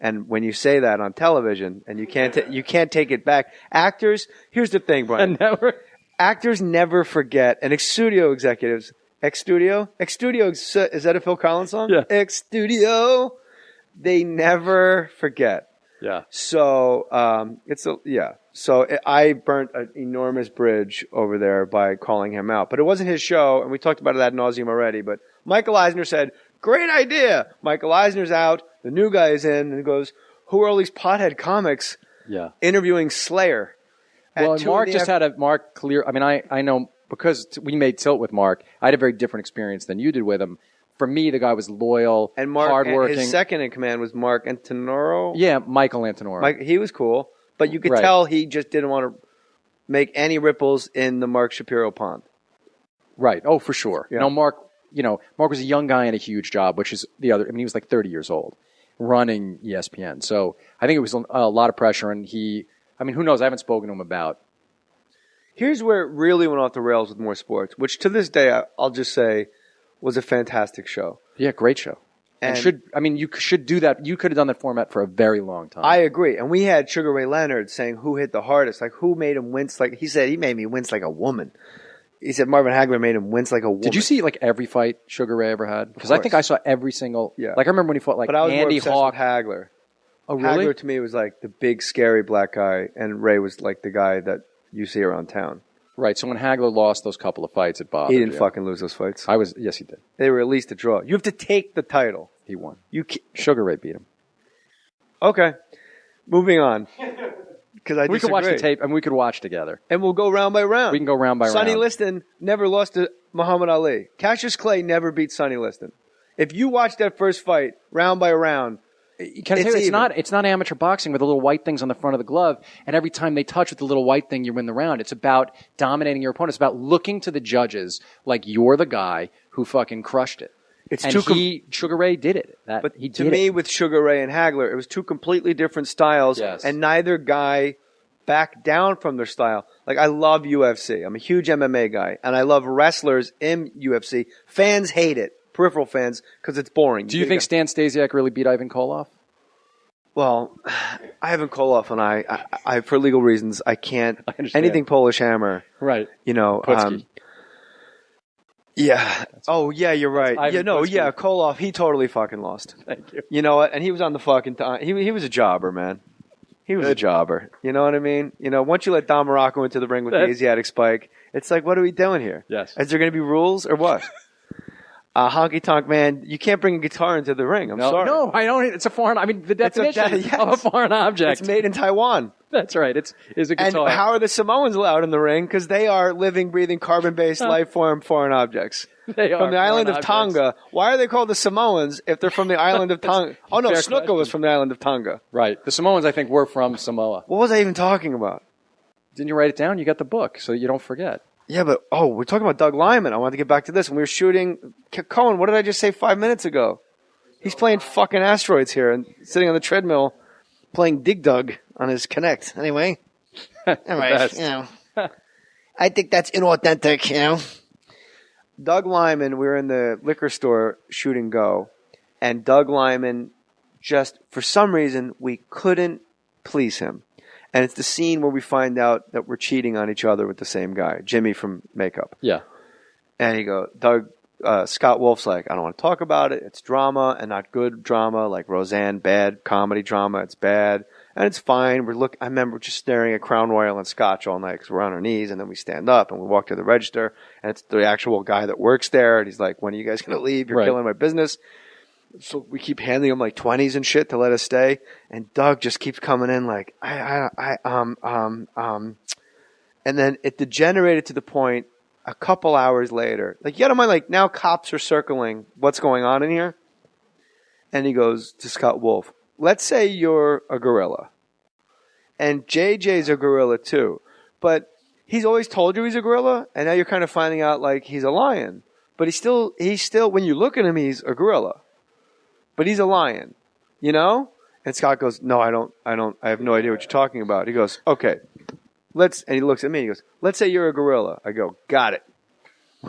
And when you say that on television and you can't take it back, actors, here's the thing, Brian. Actors never forget, and studio executives, X-Studio, is that a Phil Collins song? Yeah. X-Studio, they never forget. Yeah. So, So I burnt an enormous bridge over there by calling him out. But it wasn't his show, and we talked about it ad nauseum already. But Michael Eisner said, great idea. Michael Eisner's out. The new guy is in. And he goes, who are all these pothead comics interviewing Slayer? Well, Mark just had Mark clear. I mean, I know because we made Tilt with Mark, I had a very different experience than you did with him. For me, the guy was loyal, and Mark, hardworking. His second in command was Mark Antonoro. Yeah, Michael Antonoro. He was cool, but you could tell he just didn't want to make any ripples in the Mark Shapiro pond. Right. Oh, for sure. Yeah. No, Mark was a young guy in a huge job, which is the other. I mean, he was like 30 years old, running ESPN. So I think it was a lot of pressure, and who knows? I haven't spoken to him about. Here's where it really went off the rails with Mohr Sports, which to this day I'll just say was a fantastic show. Yeah, great show. And you should do that. You could have done that format for a very long time. I agree. And we had Sugar Ray Leonard saying who hit the hardest, like who made him wince. Like he said, he made me wince like a woman. He said Marvin Hagler made him wince like a woman. Did you see like every fight Sugar Ray ever had? Because I think I saw every single. Yeah. Like I remember when he fought like Andy Hawk. With Hagler. Oh really? Hagler to me was like the big scary black guy, and Ray was like the guy that you see around town. Right. So when Hagler lost those couple of fights, it bothered He didn't fucking lose those fights. Yes, he did. They were at least a draw. You have to take the title. He won. Sugar Ray beat him. Okay. Moving on. Because we could watch the tape and we could watch together. And we'll go round by round. We can go round by round. Sonny Liston never lost to Muhammad Ali. Cassius Clay never beat Sonny Liston. If you watch that first fight round by round, Can I tell you, it's not amateur boxing with the little white things on the front of the glove, and every time they touch with the little white thing, you win the round. It's about dominating your opponent. It's about looking to the judges like you're the guy who fucking crushed it. Sugar Ray did it. To me, with Sugar Ray and Hagler, it was two completely different styles, and neither guy backed down from their style. Like, I love UFC. I'm a huge MMA guy, and I love wrestlers in UFC. Fans hate it. Peripheral fans, because it's boring. Do you think Stan Stasiak really beat Ivan Koloff? Well, Ivan Koloff and I, for legal reasons, I can't. Anything Polish Hammer. Right. Yeah. Oh, yeah, you're right. Koloff, he totally fucking lost. Thank you. You know what? And he was on the fucking time. He was a jobber, man. He was a jobber. You know what I mean? Once you let Don Morocco into the ring with the Asiatic spike, it's like, what are we doing here? Yes. Is there going to be rules or what? Honky tonk man, you can't bring a guitar into the ring. I'm sorry. No, I don't. It's a foreign. I mean, the definition of a foreign object. It's made in Taiwan. That's right. It's a guitar. And how are the Samoans allowed in the ring? Because they are living, breathing, carbon-based life form foreign objects. They are from the island of Tonga. Why are they called the Samoans if they're from the island of Tonga? Oh no, Snuka was from the island of Tonga. Right. The Samoans, I think, were from Samoa. What was I even talking about? Didn't you write it down? You got the book, so you don't forget. Yeah, but, we're talking about Doug Lyman. I wanted to get back to this. When we were shooting, Cohen, what did I just say 5 minutes ago? He's playing fucking asteroids here and sitting on the treadmill playing Dig Dug on his Kinect. Anyway. All right, I think that's inauthentic, Doug Lyman, we were in the liquor store shooting Go, and Doug Lyman just, for some reason, we couldn't please him. And it's the scene where we find out that we're cheating on each other with the same guy, Jimmy from Makeup. Yeah. And Scott Wolf's like, I don't want to talk about it. It's drama and not good drama, like Roseanne, bad comedy drama. It's bad. And it's fine. I remember just staring at Crown Royal and Scotch all night because we're on our knees, and then we stand up and we walk to the register, and it's the actual guy that works there. And he's like, when are you guys going to leave? You're killing my business. So we keep handing him like 20s and shit to let us stay. And Doug just keeps coming in like, and then it degenerated to the point a couple hours later, like, you gotta mind, like, now cops are circling what's going on in here. And he goes to Scott Wolf, let's say you're a gorilla. And JJ's a gorilla too. But he's always told you he's a gorilla. And now you're kind of finding out like he's a lion. But he's still, when you look at him, he's a gorilla. But he's a lion, And Scott goes, no, I have no idea what you're talking about. He goes, okay, and he looks at me, he goes, let's say you're a gorilla. I go, got it.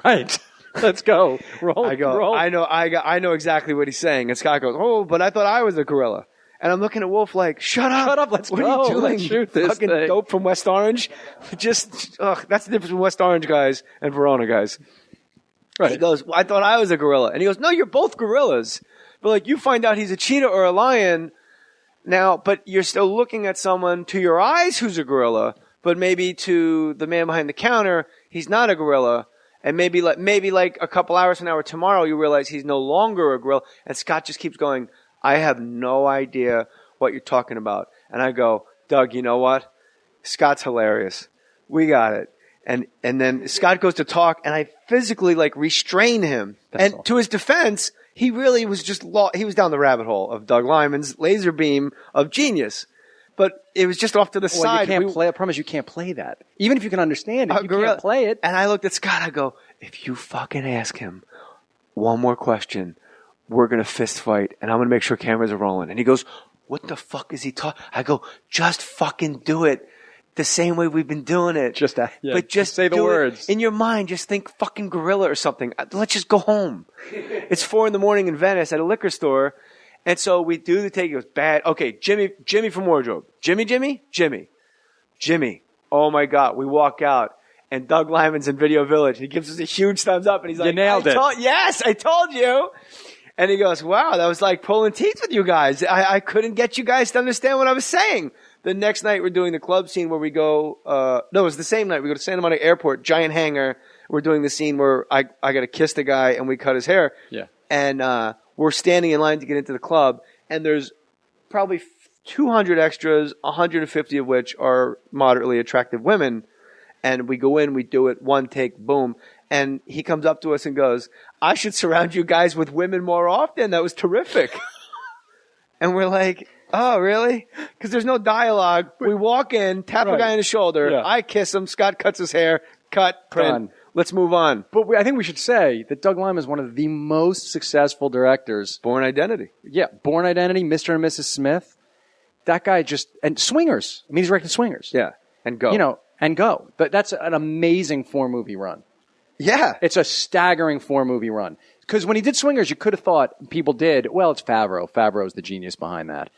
Right. Let's go. Roll. I know exactly what he's saying. And Scott goes, oh, but I thought I was a gorilla. And I'm looking at Wolf like, shut up, let's what go. are you doing? Let's shoot this fucking thing. dope from West Orange. That's the difference between West Orange guys and Verona guys. Right. He goes, well, I thought I was a gorilla. And he goes, no, you're both gorillas. But like, you find out he's a cheetah or a lion now, but you're still looking at someone to your eyes who's a gorilla, but maybe to the man behind the counter, he's not a gorilla. And maybe like a couple hours from now or tomorrow, you realize he's no longer a gorilla. And Scott just keeps going, I have no idea what you're talking about. And I go, Doug, you know what? Scott's hilarious. We got it. And then Scott goes to talk, and I physically like restrain him. To his defense, he really was just he was down the rabbit hole of Doug Liman's laser beam of genius. But it was just off to the side. You can't play. I promise you can't play that. Even if you can understand it, you can't play it. And I looked at Scott. I go, if you fucking ask him one more question, we're going to fist fight, and I'm going to make sure cameras are rolling. And he goes, what the fuck is he talking? I go, just fucking do it the same way we've been doing it. But just say the words. In your mind, just think fucking gorilla or something. Let's just go home. It's 4 a.m. in Venice at a liquor store. And so we do the take. It was bad. Okay, Jimmy from Wardrobe. Jimmy. Oh my God. We walk out, and Doug Liman's in Video Village. He gives us a huge thumbs up, and he's like, you nailed it. Yes, I told you. And he goes, wow, that was like pulling teeth with you guys. I couldn't get you guys to understand what I was saying. The next night, we're doing the club scene where we go, no, it was the same night. We go to Santa Monica Airport, giant hangar. We're doing the scene where I got to kiss the guy, and we cut his hair. Yeah. And, we're standing in line to get into the club, and there's probably 200 extras, 150 of which are moderately attractive women. And we go in, we do it, one take, boom. And he comes up to us and goes, I should surround you guys with women more often. That was terrific. And we're like, oh, really? Because there's no dialogue. We walk in, tap a guy on the shoulder. Yeah. I kiss him. Scott cuts his hair. Cut, print. Done. Let's move on. But I think we should say that Doug Liman is one of the most successful directors. Born Identity. Yeah, Born Identity, Mr. and Mrs. Smith. That guy and Swingers. I mean, he's directed Swingers. Yeah, and Go. And Go. But that's an amazing 4-movie run. Yeah. It's a staggering 4-movie run. Because when he did Swingers, you could have thought, people did, well, it's Favreau. Favreau's the genius behind that.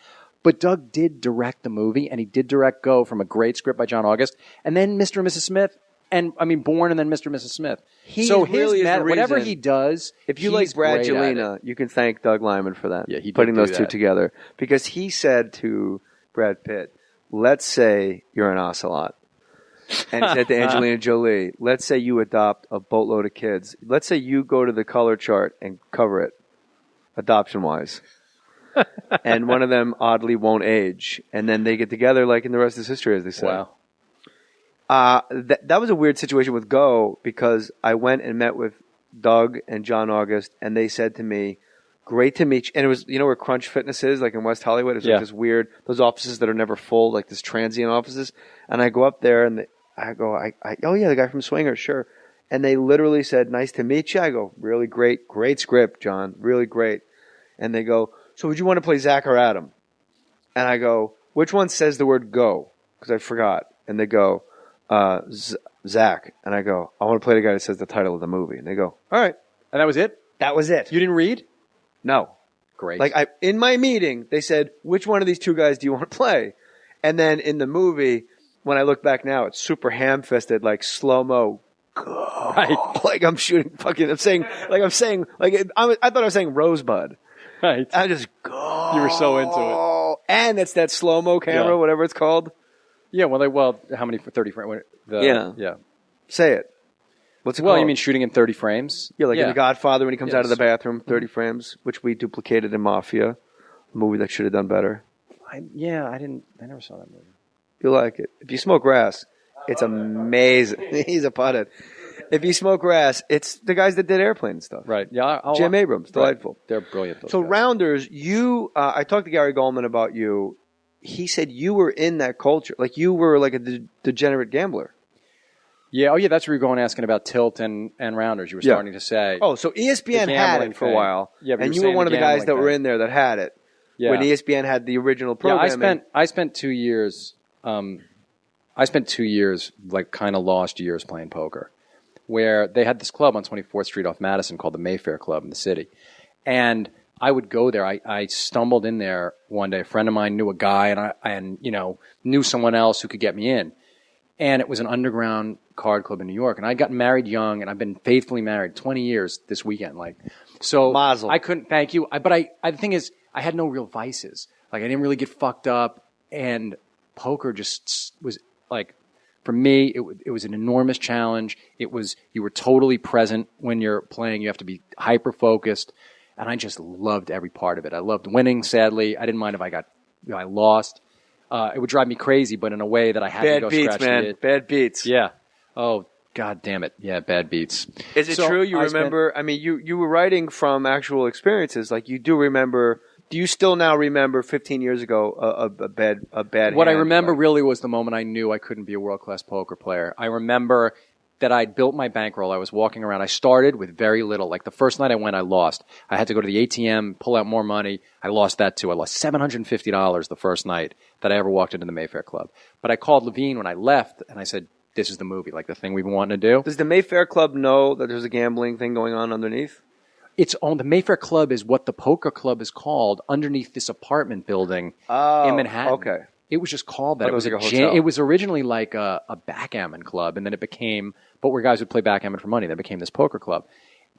But Doug did direct the movie, and he did direct Go from a great script by John August. And then Mr. and Mrs. Smith. And I mean, Born and then Mr. and Mrs. Smith. Whatever he does, if you like Brad Jelena, you can thank Doug Liman for that. Yeah, he did putting those two together, because he said to Brad Pitt, "Let's say you're an ocelot," and he said to Angelina Jolie, "Let's say you adopt a boatload of kids. Let's say you go to the color chart and cover it, adoption-wise." And one of them oddly won't age, and then they get together like in The Rest Is History, as they say. Wow. That was a weird situation with Go, because I went and met with Doug and John August, and they said to me, great to meet you. And it was, where Crunch Fitness is, like in West Hollywood. It's like this weird, those offices that are never full, like this transient offices. And I go up there, and I go, oh yeah, the guy from Swingers, sure. And they literally said, nice to meet you. I go, really great script, John, really great. And they go, so would you want to play Zach or Adam? And I go, which one says the word go? Because I forgot. And they go, Zach. And I go, I want to play the guy that says the title of the movie. And they go, all right. And that was it? That was it. You didn't read? No. Great. Like in my meeting, they said, which one of these two guys do you want to play? And then in the movie, when I look back now, it's super ham-fisted, like slow-mo. Go. Right. Like I'm shooting fucking, I thought I was saying Rosebud. Right. I just go. You were so into it. And it's that slow-mo camera, whatever it's called. Yeah, how many for 30 frames? Yeah. Say it. What's it called? Well, you mean shooting in 30 frames? Yeah, like in The Godfather when he comes out of the bathroom, 30 frames, which we duplicated in Mafia, a movie that should have done better. I never saw that movie. You'll like it. If you smoke grass, it's amazing. He's a pothead. If you smoke grass, it's the guys that did Airplane and stuff. Right. Yeah. Jim Abrams, delightful. Right. They're brilliant. So guys. Rounders, I talked to Gary Goldman about you. He said you were in that culture. Like you were like a degenerate gambler. Yeah. Oh, yeah. That's where you're going asking about Tilt and Rounders. You were starting to say. Oh, so ESPN had it for a while. Yeah, and you were one of the guys that were in there that had it. Yeah. When ESPN had the original programming. Yeah, I spent 2 years. I spent 2 years, like kind of lost years playing poker, where they had this club on 24th Street off Madison called the Mayfair Club in the city. And I would go there. I stumbled in there one day. A friend of mine knew a guy, and knew someone else who could get me in. And it was an underground card club in New York. And I got married young, and I've been faithfully married 20 years this weekend. So Mazel. I couldn't thank you. But the thing is, I had no real vices. Like, I didn't really get fucked up, and poker just was like, for me, it was an enormous challenge. You were totally present when you're playing. You have to be hyper focused, and I just loved every part of it. I loved winning. Sadly, I didn't mind if I lost. It would drive me crazy, but in a way that I had to go scratch the itch. Bad beats. Yeah. Oh, God damn it. Yeah, bad beats. Is it true you remember? I mean, you were writing from actual experiences. Like, you do remember. Do you still now remember 15 years ago a bad What hand? I remember really was the moment I knew I couldn't be a world-class poker player. I remember that I'd built my bankroll. I was walking around. I started with very little. Like, the first night I went, I lost. I had to go to the ATM, pull out more money. I lost that too. I lost $750 the first night that I ever walked into the Mayfair Club. But I called Levine when I left, and I said, this is the movie, like the thing we've been wanting to do. Does the Mayfair Club know that there's a gambling thing going on underneath? The Mayfair Club is what the poker club is called underneath this apartment building in Manhattan. Okay. It was just called that. It was like a hotel. It was originally like a backgammon club, and then it became, but where guys would play backgammon for money. Then it became this poker club.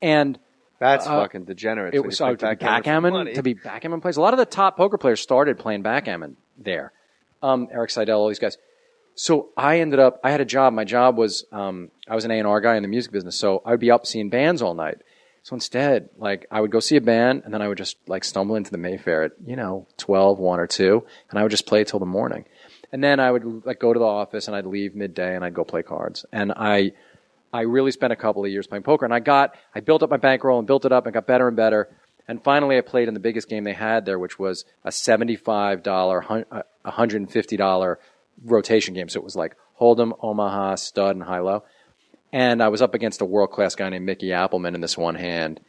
And that's fucking degenerate. It was to be backgammon players. A lot of the top poker players started playing backgammon there. Eric Seidel, all these guys. So I had a job. My job was, I was an A&R guy in the music business, so I would be up seeing bands all night. So instead, like, I would go see a band, and then I would just, like, stumble into the Mayfair at, 12, 1 or 2, and I would just play till the morning. And then I would, like, go to the office, and I'd leave midday, and I'd go play cards. And I really spent a couple of years playing poker, and I built up my bankroll and built it up and got better and better. And finally, I played in the biggest game they had there, which was a $75, $150 rotation game. So it was like Hold'em, Omaha, Stud, and High-Low. And I was up against a world-class guy named Mickey Appleman in this one hand.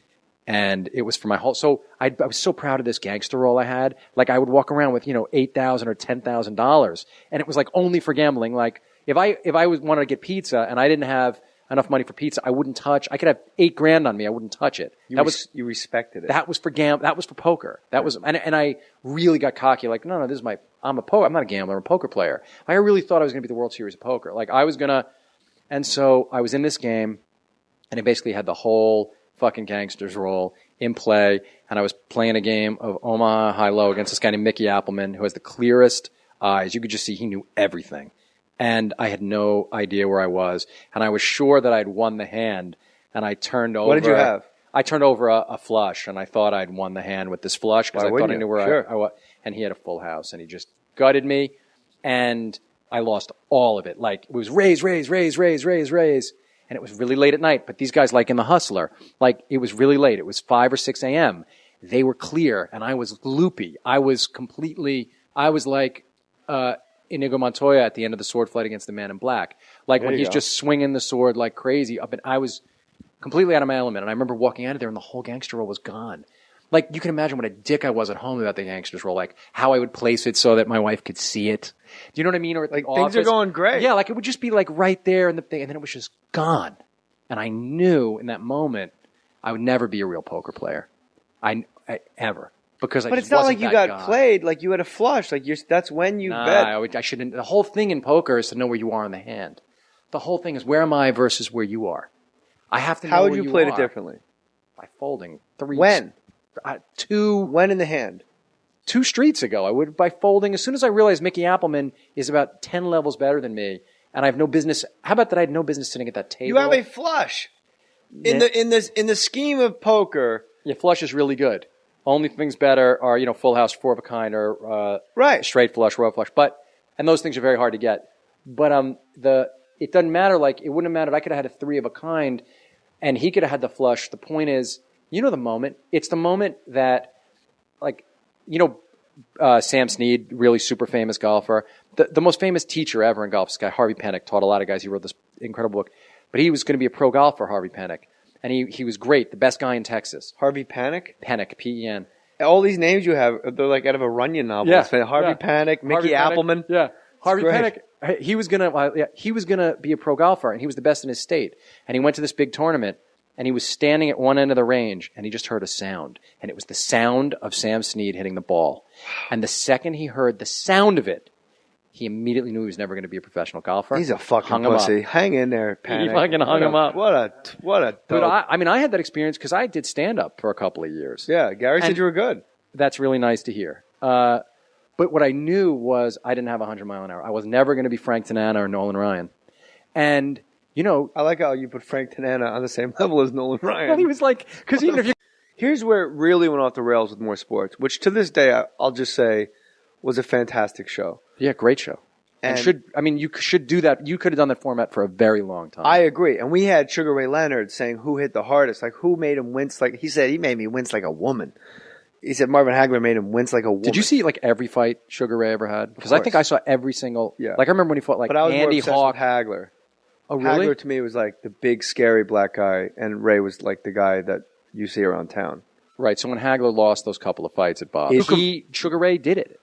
And it was for my whole... So I was so proud of this gangster role I had. Like, I would walk around with, $8,000 or $10,000. And it was, like, only for gambling. Like, if I wanted to get pizza and I didn't have enough money for pizza, I wouldn't touch... I could have $8,000 on me. I wouldn't touch it. You respected it. That was for that was for poker. That was... And I really got cocky. Like, no, this is my... I'm not a gambler. I'm a poker player. I really thought I was going to be the World Series of Poker. Like, I was going to... And so I was in this game, and it basically had the whole fucking gangster's role in play, and I was playing a game of Omaha High-Low against this guy named Mickey Appleman, who has the clearest eyes. You could just see he knew everything. And I had no idea where I was, and I was sure that I'd won the hand, and I turned over... What did you have? I turned over a flush, and I thought I'd won the hand with this flush, because I thought I knew where I was. And he had a full house, and he just gutted me, and... I lost all of it. Like, it was raise. And it was really late at night. But these guys, like in The Hustler, like, it was really late. It was 5 or 6 a.m. They were clear, and I was loopy. I was like Inigo Montoya at the end of the sword fight against the Man in Black. Like, when he's just swinging the sword like crazy up, and I was completely out of my element. And I remember walking out of there, and the whole gangster role was gone. Like, you can imagine what a dick I was at home about the gangster's role, like how I would place it so that my wife could see it. Do you know what I mean? Or like, things are going great. Yeah, like, it would just be like right there in the thing, and then it was just gone. And I knew in that moment I would never be a real poker player. Ever. Because I But just it's not wasn't like you that got guy. played, like you had a flush. Like, that's when you bet. I shouldn't. The whole thing in poker is to know where you are in the hand. The whole thing is, where am I versus where you are? I have to know How where would you are. play it differently? By folding 3. When? When in the hand? 2 streets ago. I would by folding. As soon as I realized Mickey Appleman is about 10 levels better than me, and I have no business. How about that? I had no business sitting at that table. You have a flush. In the scheme of poker, yeah, flush is really good. Only things better are full house, 4 of a kind, or right, straight flush, royal flush. And those things are very hard to get. But it doesn't matter. Like, it wouldn't have mattered. I could have had a 3 of a kind, and he could have had the flush. The point is, the moment. It's the moment that, like, Sam Snead, really super famous golfer. The most famous teacher ever in golf, this guy Harvey Penick, taught a lot of guys. He wrote this incredible book. But he was going to be a pro golfer, Harvey Penick. And he was great, the best guy in Texas. Harvey Penick? Penick, P-E-N. All these names you have, they're like out of a Runyon novel. Yeah. Harvey Penick, Mickey Appleman. Yeah. Harvey Penick, he was gonna be a pro golfer, and he was the best in his state. And he went to this big tournament, and he was standing at one end of the range, and he just heard a sound. And it was the sound of Sam Snead hitting the ball. And the second he heard the sound of it, he immediately knew he was never going to be a professional golfer. He's a fucking pussy. Hang in there, Panic. He fucking hung him up. What a dope. But I had that experience because I did stand-up for a couple of years. Yeah, Gary said you were good. That's really nice to hear. But what I knew was I didn't have 100 mile an hour. I was never going to be Frank Tanana or Nolan Ryan. And, you know... I like how you put Frank Tanana on the same level as Nolan Ryan. Well, he was like... Because even if you... Here's where it really went off the rails with Mohr Sports, which to this day, I'll just say, was a fantastic show. Yeah, great show. And you should do that. You could have done that format for a very long time. I agree. And we had Sugar Ray Leonard saying who hit the hardest, like who made him wince like... He said he made me wince like a woman. He said Marvin Hagler made him wince like a woman. Did you see like every fight Sugar Ray ever had? Because I think I saw every single... Yeah. Like I remember when he fought like Andy Hawk. With Hagler. Oh, really? Hagler to me was like the big scary black guy, and Ray was like the guy that you see around town. Right. So when Hagler lost those couple of fights at Bob, Sugar Ray did it.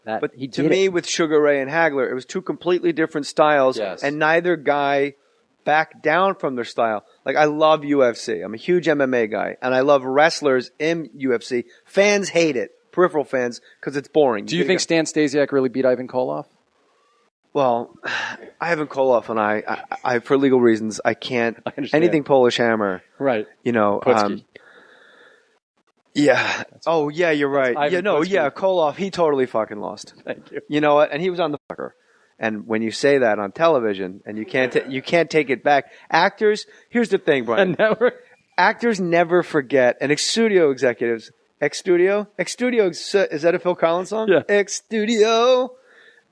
To me, with Sugar Ray and Hagler, it was two completely different styles, and neither guy backed down from their style. Like I love UFC. I'm a huge MMA guy, and I love wrestlers in UFC. Fans hate it. Peripheral fans, because it's boring. Do you think Stan Stasiak really beat Ivan Koloff? Well, Ivan Koloff and I, for legal reasons, I can't. Anything Polish Hammer. Right. You know. Yeah. Oh, yeah, you're right. Koloff, he totally fucking lost. Thank you. You know what? And he was on the fucker. And when you say that on television, and you can't take it back. Actors, here's the thing, Brian. Actors never forget, and studio executives, X-Studio, is that a Phil Collins song? Yeah. X-Studio.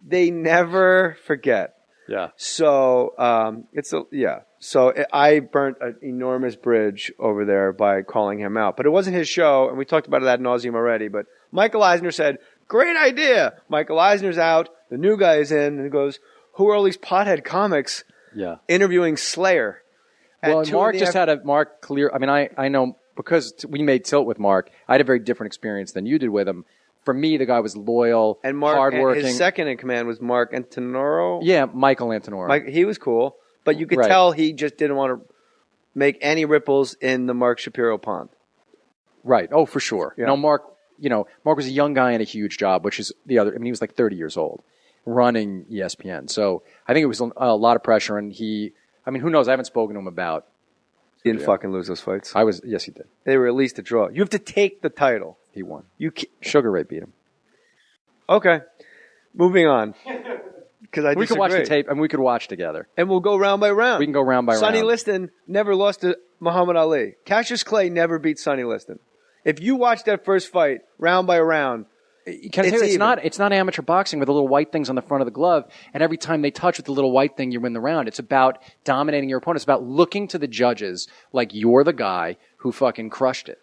They never forget. Yeah. So, So I burnt an enormous bridge over there by calling him out. But it wasn't his show, and we talked about it ad nauseum already. But Michael Eisner said, great idea. Michael Eisner's out. The new guy is in. And he goes, who are all these pothead comics interviewing Slayer? Well, Mark just had Mark clear. I mean, I know because we made Tilt with Mark, I had a very different experience than you did with him. For me, the guy was loyal, and Mark, hardworking. His second in command was Mark Antonoro. Yeah, Michael Antonoro. He was cool, but you could tell he just didn't want to make any ripples in the Mark Shapiro pond. Right. Oh, for sure. Yeah. No, Mark was a young guy in a huge job, which is the other. I mean, he was like 30 years old, running ESPN. So I think it was a lot of pressure, and who knows? I haven't spoken to him about. He didn't fucking lose those fights. Yes, he did. They were at least a draw. You have to take the title. He won. Sugar Ray beat him. Okay, moving on. Because we could watch the tape and we could watch together, and we'll go round by round. We can go round by round. Sonny Liston never lost to Muhammad Ali. Cassius Clay never beat Sonny Liston. If you watch that first fight round by round, it's not amateur boxing with the little white things on the front of the glove, and every time they touch with the little white thing, you win the round. It's about dominating your opponent. It's about looking to the judges like you're the guy who fucking crushed it.